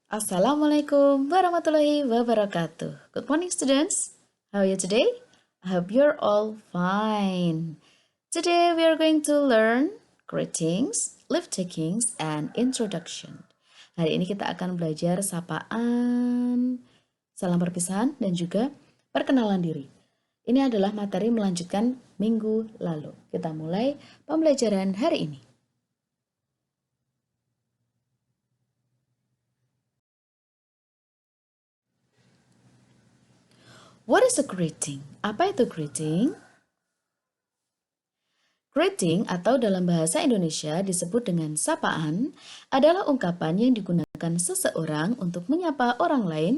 Assalamualaikum warahmatullahi wabarakatuh. Good morning, students. How are you today? I hope you're all fine. Today we are going to learn greetings, lift takings, and introduction. Hari ini kita akan belajar sapaan, salam perpisahan, dan juga perkenalan diri. Ini adalah materi melanjutkan minggu lalu. Kita mulai pembelajaran hari ini. What is a greeting? Apa itu greeting? Greeting atau dalam bahasa Indonesia disebut dengan sapaan adalah ungkapan yang digunakan seseorang untuk menyapa orang lain,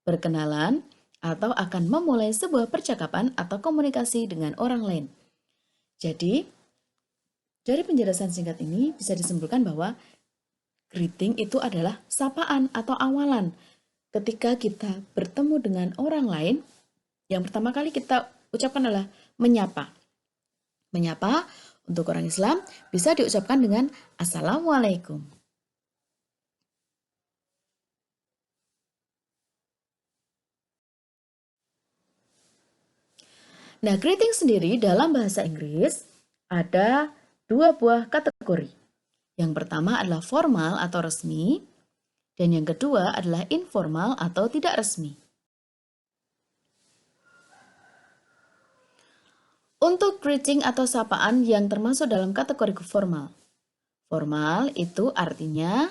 berkenalan, atau akan memulai sebuah percakapan atau komunikasi dengan orang lain. Jadi, dari penjelasan singkat ini bisa disimpulkan bahwa greeting itu adalah sapaan atau awalan. Ketika kita bertemu dengan orang lain, yang pertama kali kita ucapkan adalah menyapa. Menyapa untuk orang Islam bisa diucapkan dengan Assalamualaikum. Nah, greeting sendiri dalam bahasa Inggris ada dua buah kategori. Yang pertama adalah formal atau resmi, dan yang kedua adalah informal atau tidak resmi. Untuk greeting atau sapaan yang termasuk dalam kategori formal. Formal itu artinya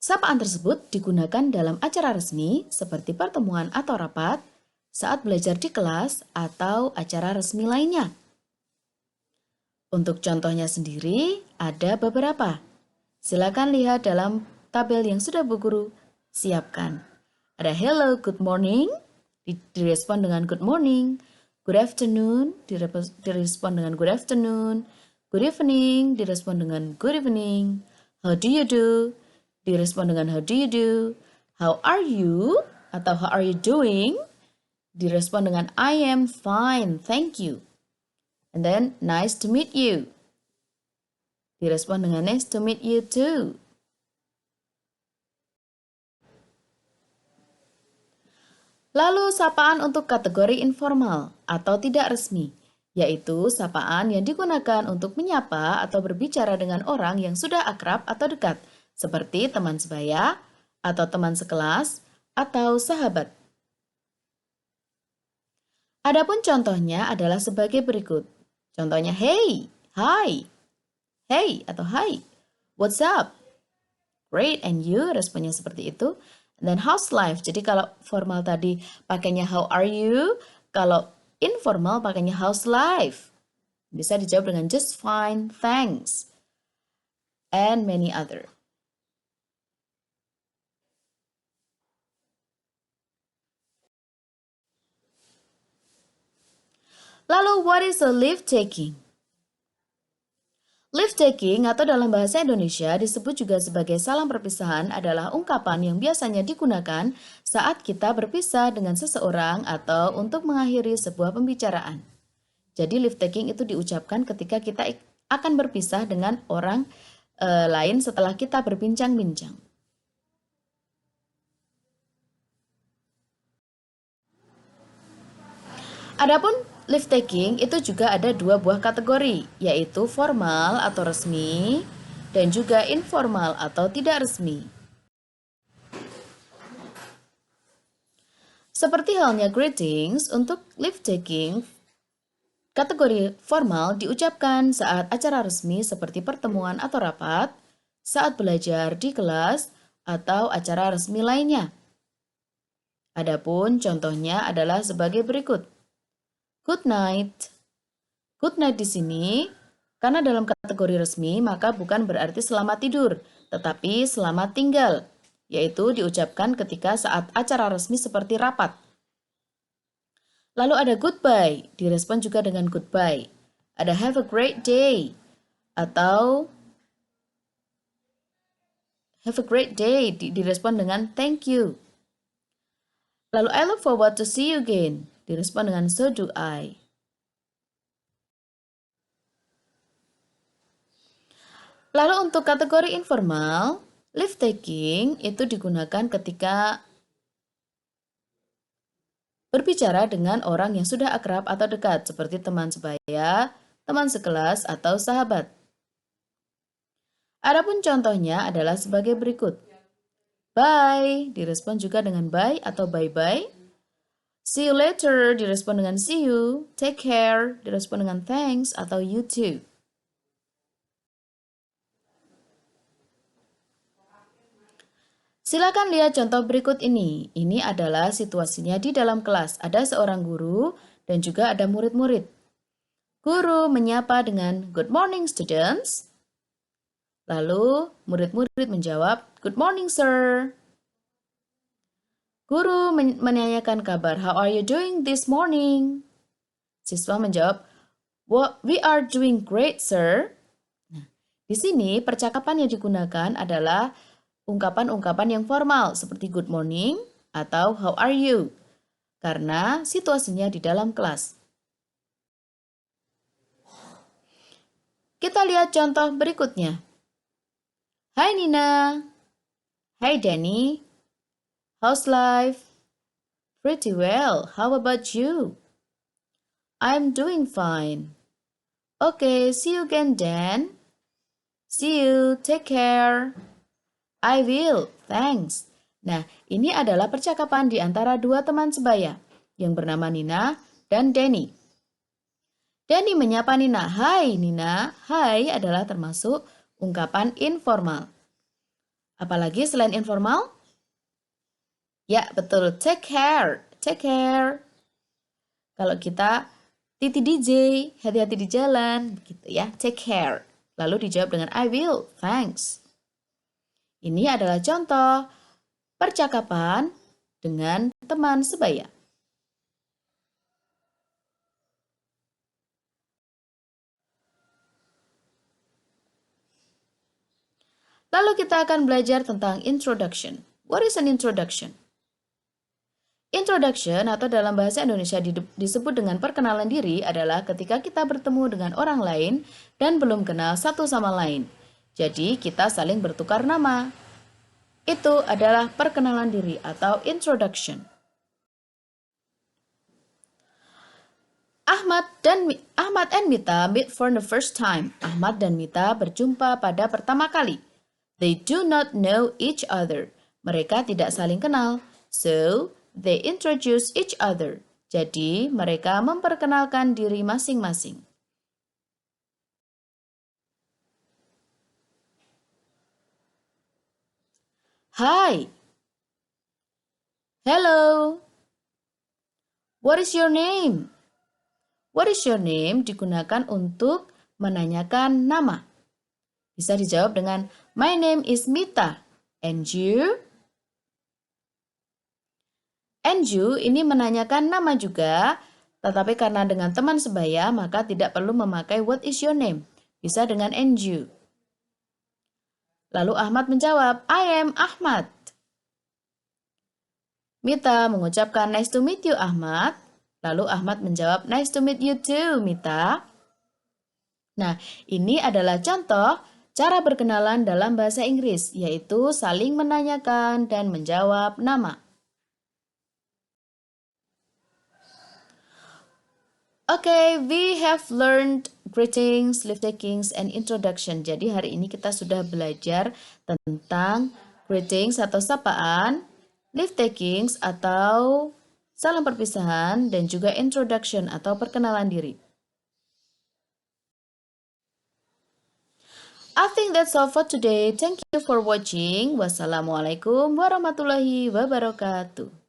sapaan tersebut digunakan dalam acara resmi seperti pertemuan atau rapat, saat belajar di kelas, atau acara resmi lainnya. Untuk contohnya sendiri, ada beberapa. Silakan lihat dalam tabel yang sudah Bu Guru siapkan. Ada hello, good morning, direspon dengan good morning. Good afternoon, direspon dengan good afternoon. Good evening, direspon dengan good evening. How do you do? Direspon dengan how do you do? How are you? Atau how are you doing? Direspon dengan I am fine, thank you. And then, nice to meet you. Direspon dengan nice to meet you too. Lalu sapaan untuk kategori informal atau tidak resmi, yaitu sapaan yang digunakan untuk menyapa atau berbicara dengan orang yang sudah akrab atau dekat, seperti teman sebaya, atau teman sekelas, atau sahabat. Adapun contohnya adalah sebagai berikut. Contohnya, hey, hi, hey atau hi, what's up? Great, and you? Responnya seperti itu. Dan how's life? Jadi kalau formal tadi pakainya how are you, kalau informal pakainya how's life. Bisa dijawab dengan just fine, thanks, and many other. Lalu, what is a leave taking? Leave taking atau dalam bahasa Indonesia disebut juga sebagai salam perpisahan adalah ungkapan yang biasanya digunakan saat kita berpisah dengan seseorang atau untuk mengakhiri sebuah pembicaraan. Jadi leave taking itu diucapkan ketika kita akan berpisah dengan orang lain setelah kita berbincang-bincang. Adapun leave taking itu juga ada dua buah kategori, yaitu formal atau resmi dan juga informal atau tidak resmi. Seperti halnya greetings, untuk leave taking, kategori formal diucapkan saat acara resmi seperti pertemuan atau rapat, saat belajar di kelas, atau acara resmi lainnya. Adapun contohnya adalah sebagai berikut. Good night. Good night di sini, karena dalam kategori resmi, maka bukan berarti selamat tidur, tetapi selamat tinggal, yaitu diucapkan ketika saat acara resmi seperti rapat. Lalu ada goodbye, direspon juga dengan goodbye. Ada have a great day, atau have a great day, direspon dengan thank you. Lalu I look forward to see you again, direspon dengan so do I. Lalu untuk kategori informal, Leave taking itu digunakan ketika berbicara dengan orang yang sudah akrab atau dekat, seperti teman sebaya, teman sekelas, atau sahabat. Adapun contohnya adalah sebagai berikut. Bye, direspon juga dengan bye atau bye-bye. See you later, direspon dengan see you. Take care, direspon dengan thanks atau you too. Silakan lihat contoh berikut ini. Ini adalah situasinya di dalam kelas. Ada seorang guru dan juga ada murid-murid. Guru menyapa dengan good morning students. Lalu murid-murid menjawab, good morning sir. Guru menanyakan kabar, how are you doing this morning? Siswa menjawab, we are doing great sir. Nah, di sini percakapan yang digunakan adalah ungkapan-ungkapan yang formal seperti good morning atau how are you, karena situasinya di dalam kelas. Kita lihat contoh berikutnya. Hai Nina. Hai Danny. How's life? Pretty well. How about you? I'm doing fine. Okay, see you again Dan. See you. Take care. I will, thanks. Nah, ini adalah percakapan di antara dua teman sebaya yang bernama Nina dan Danny. Danny menyapa Nina, hai Nina. Hai adalah termasuk ungkapan informal. Apalagi selain informal? Ya, betul. Take care. Take care. Kalau kita Titi DJ, hati-hati di jalan, gitu ya. Take care. Lalu dijawab dengan I will, thanks. Ini adalah contoh percakapan dengan teman sebaya. Lalu kita akan belajar tentang introduction. What is an introduction? Introduction atau dalam bahasa Indonesia disebut dengan perkenalan diri adalah ketika kita bertemu dengan orang lain dan belum kenal satu sama lain. Jadi kita saling bertukar nama. Itu adalah perkenalan diri atau introduction. Ahmad and Mita meet for the first time. Ahmad dan Mita berjumpa pada pertama kali. They do not know each other. Mereka tidak saling kenal. So, they introduce each other. Jadi, mereka memperkenalkan diri masing-masing. Hi. Hello. What is your name? What is your name digunakan untuk menanyakan nama. Bisa dijawab dengan my name is Mita. And you? And you ini menanyakan nama juga, tetapi karena dengan teman sebaya maka tidak perlu memakai what is your name. Bisa dengan and you. Lalu Ahmad menjawab, I am Ahmad. Mita mengucapkan nice to meet you Ahmad. Lalu Ahmad menjawab nice to meet you too Mita. Nah, ini adalah contoh cara berkenalan dalam bahasa Inggris, yaitu saling menanyakan dan menjawab nama. Okay, we have learned greetings, leave takings, and introduction. Jadi hari ini kita sudah belajar tentang greetings atau sapaan, leave takings atau salam perpisahan, dan juga introduction atau perkenalan diri. I think that's all for today. Thank you for watching. Wassalamualaikum warahmatullahi wabarakatuh.